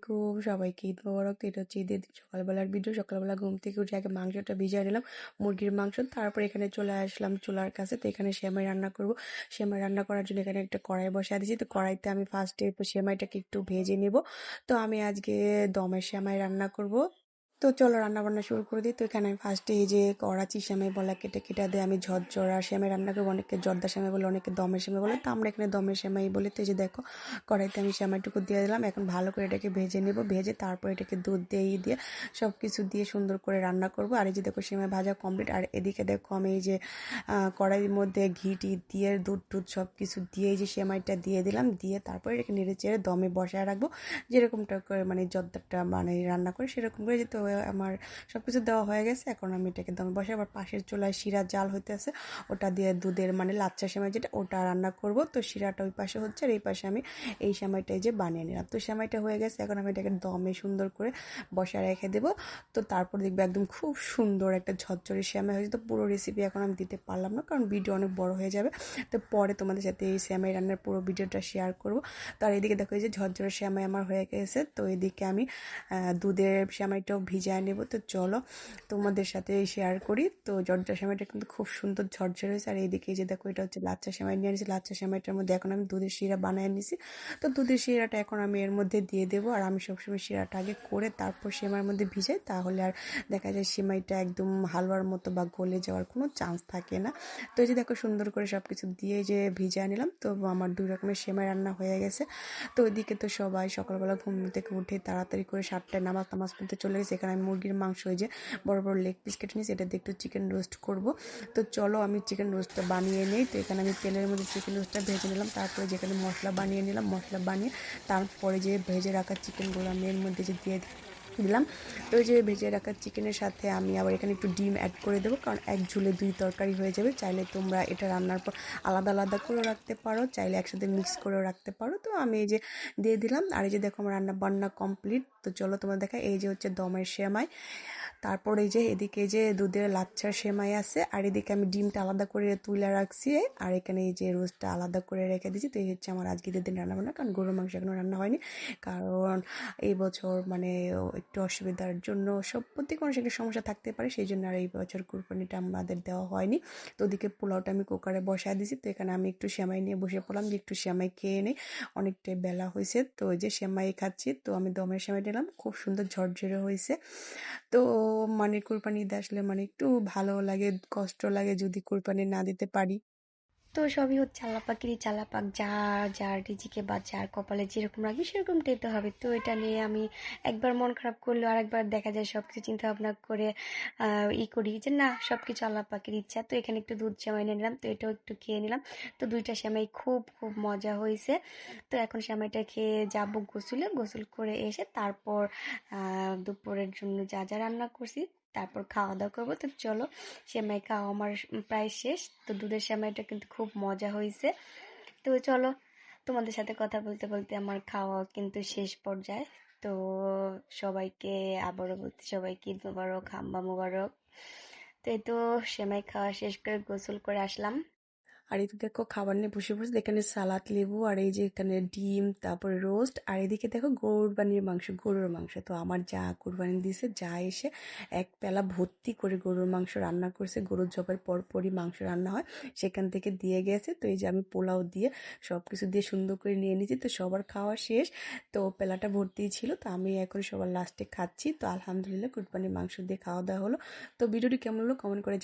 আলাইকুম, সবাইকে ঈদ মোবারক। তো এটা হচ্ছে ঈদের দিন সকালবেলার ভিডিও। সকালবেলা ঘুম থেকে উঠে আগে মাংসটা ভিজিয়ে নিলাম, মুরগির মাংস। তারপর এখানে চলে আসলাম চুলার কাছে। তো এখানে সেমাই রান্না করব। সেমাই রান্না করার জন্য এখানে একটা কড়াই বসিয়ে দিয়েছি। তো কড়াইতে আমি ফার্স্টে সেমাইটাকে একটু ভেজে নিব। তো আমি আজকে দমের সেমাই রান্না করব। তো চলো রান্না বান্না শুরু করে দিই। তো এখানে আমি ফার্স্টে এই যে কড়াচি সেমাই বলা কেটে কেটে দিয়ে আমি ঝরঝরা সেমাই রান্না করবো। অনেকে জর্দা সেমাই বলে, অনেকে দমের সেমাই বলে। তো আমরা এখানে দমের সেমাই বলি। তো এই যে দেখো কড়াইতে আমি সেমাইটুকু দিয়ে দিলাম। এখন ভালো করে এটাকে ভেজে নেব। ভেজে তারপর এটাকে দুধ দিয়ে সব কিছু দিয়ে সুন্দর করে রান্না করব। আর এই যে দেখো সেমাই ভাজা কমপ্লিট। আর এদিকে দেখো আমি এই যে কড়াইয়ের মধ্যে ঘি টি দিয়ে দুধ টুধ সব কিছু দিয়ে এই যে সেমাইটা দিয়ে দিলাম। দিয়ে তারপর এটাকে নেড়ে চেড়ে দমে বসায় রাখবো। যেরকমটা করে মানে জর্দাটা মানে রান্না করে সেরকম করে। যেহেতু আমার সব কিছু দেওয়া হয়ে গেছে, এখন আমি এটাকে দমে বসে আবার পাশের চুলায় শিরা জাল হইতেছে। ওটা দিয়ে দুধের মানে লাচ্চা সেমাই যেটা, ওটা রান্না করব। তো শিরাটা ওই পাশে হচ্ছে, আর এই পাশে আমি এই সেমাইটাই যে বানিয়ে নিলাম। তো সেমাইটা হয়ে গেছে, এখন আমি এটাকে দমে সুন্দর করে বসায় রেখে দেবো। তো তারপর দেখবে একদম খুব সুন্দর একটা ঝরঝরে সেমাই হয়েছে। তো পুরো রেসিপি এখন আমি দিতে পারলাম না, কারণ ভিডিও অনেক বড় হয়ে যাবে। তো পরে তোমাদের সাথে এই সেমাই রান্নার পুরো ভিডিওটা শেয়ার করব। তো আর এদিকে দেখো এই যে ঝরঝরে সেমাই আমার হয়ে গেছে। তো এদিকে আমি দুধের সেমাইটাও ভিজায় নেব। তো চলো তোমাদের সাথে শেয়ার করি। তো জর্দা সেমাইটা কিন্তু খুব সুন্দর ঝরঝরে হয়েছে। আর এইদিকে যে দেখো এটা হচ্ছে লাচ্চা সেমাই নিয়ে নিয়েছি। লাচ্চা সেমাইটার মধ্যে এখন আমি দুধের শিরা বানিয়ে নিয়েছি। তো দুধের শিরাটা এখন আমি এর মধ্যে দিয়ে দেবো। আর আমি সবসময় শিরাটা আগে করে তারপর সেমাইয়ের মধ্যে ভিজাই, তাহলে আর দেখা যায় সেমাইটা একদম হালুয়ার মতো বা গলে যাওয়ার কোনো চান্স থাকে না। তো এই যে দেখো সুন্দর করে সব কিছু দিয়ে যে ভিজিয়ে নিলাম। তো আমার 2 রকমের সেমাই রান্না হয়ে গেছে। তো ওইদিকে তো সবাই সকালবেলা ঘুম থেকে উঠে তাড়াতাড়ি করে 7টায় নামাজ পড়তে চলে গেছে। এখানে আমি মুরগির মাংস ওই যে বড় বড় লেগ পিস কেটে নিয়েছি, এটা দিয়ে একটু চিকেন রোস্ট করব। তো চলো আমি চিকেন রোস্টটা বানিয়ে নিই। তো এখানে আমি তেলের মধ্যে চিকেন রোস্টটা ভেজে নিলাম। তারপরে যেখানে মশলা বানিয়ে নিলাম, মশলা বানিয়ে তারপরে যে ভেজে রাখা চিকেনগুলো আমি এর মধ্যে যে দিয়ে দিলাম। তো ওই যে ভেজে রাখা চিকেনের সাথে আমি আবার এখানে একটু ডিম অ্যাড করে দেবো, কারণ এক ঝুলে 2 তরকারি হয়ে যাবে। চাইলে তোমরা এটা রান্নার পর আলাদা আলাদা করেও রাখতে পারো, চাইলে একসাথে মিক্স করেও রাখতে পারো। তো আমি এই যে দিয়ে দিলাম। আর এই যে দেখো আমার রান্না বান্না কমপ্লিট। তো চলো তোমার দেখা এই যে হচ্ছে দমের সেমাই। তারপর এই যে এদিকে যে দুধের লাচ্ছার সেমাই আছে, আর এদিকে আমি ডিমটা আলাদা করে তুলে রাখছি। আর এখানে এই যে রোস্টটা আলাদা করে রেখে দিয়েছি। তো এই হচ্ছে আমার আজকে ঈদের দিন রান্না বান্না, কারণ গরুর মাংস এখনো রান্না হয়নি। কারণ এই বছর মানে একটু অসুবিধার জন্য সব প্রতি কোনো একটা সমস্যা থাকতে পারে, সেই জন্য আর এই বছর কুরবানিটা আমাদের দেওয়া হয়নি। তো ওদিকে পোলাওটা আমি কুকারে বসায় দিয়েছি। তো এখানে আমি একটু সেমাই নিয়ে বসে পড়লাম যে একটু সেমাই খেয়ে নিই, অনেকটাই বেলা হয়েছে। তো ওই যে সেমাই খাচ্ছি। তো আমি দমের সেমাই নিলাম, খুব সুন্দর ঝরঝরে হয়েছে। তো মানে কুরবানি ঈদ আসলে মানে একটু ভালো লাগে, কষ্ট লাগে যদি কুরবানি না দিতে পারি। তো সবই হচ্ছে আল্লাহ পাকেরই চালাপাক, যার যার রিজিকে বা যার কপালে যেরকম রাখবে সেরকমটাই তো হবে। তো এটা নিয়ে আমি একবার মন খারাপ করলেও আরেকবার দেখা যায় সব কিছু চিন্তা ভাবনা করে করি যে না, সব কিছু আল্লাহ পাকের ইচ্ছা। তো এখানে একটু দুধ সেমাই নিয়ে নিলাম, তো এটাও একটু খেয়ে নিলাম। তো 2টা সেমাই খুব খুব মজা হয়েছে। তো এখন সেমাইটা খেয়ে যাবো গোসলে, গোসল করে এসে তারপর দুপুরের জন্য যা যা রান্না করছি তারপর খাওয়া দাওয়া করবো। তো চলো, সেমাই খাওয়া আমার প্রায় শেষ। তো দুধের সেমাইটা কিন্তু খুব মজা হয়েছে। তো চলো, তোমাদের সাথে কথা বলতে বলতে আমার খাওয়া কিন্তু শেষ পর্যায়ে। তো সবাইকে আবারও বলতে, সবাইকে ঈদ মোবারক, হাম্বা মোবারক। তো এই তো সেমাই খাওয়া শেষ করে গোসল করে আসলাম। আর এই তো দেখো খাবার নিয়ে বসে বসে এখানে সালাদ, লেবু, আর এই যে এখানে ডিম, তারপরে রোস্ট। আর এদিকে দেখো কোরবানির মাংস, গরুর মাংস। তো আমার যা কোরবানি দিয়েছে, যা এসে এক পেলা ভর্তি করে গরুর মাংস রান্না করছে। গরুর জবের পরপরই মাংস রান্না হয়, সেখান থেকে দিয়ে গেছে। তো এই যে আমি পোলাও দিয়ে সব কিছু দিয়ে সুন্দর করে নিয়ে নিয়েছি। তো সবার খাওয়া শেষ, তো পেলাটা ভর্তি ছিল। তো আমি এখন সবার লাস্টে খাচ্ছি। তো আলহামদুলিল্লাহ কুরবানির মাংস দিয়ে খাওয়া দাওয়া হলো। তো ভিডিওটি কেমন হলো কমেন্ট করে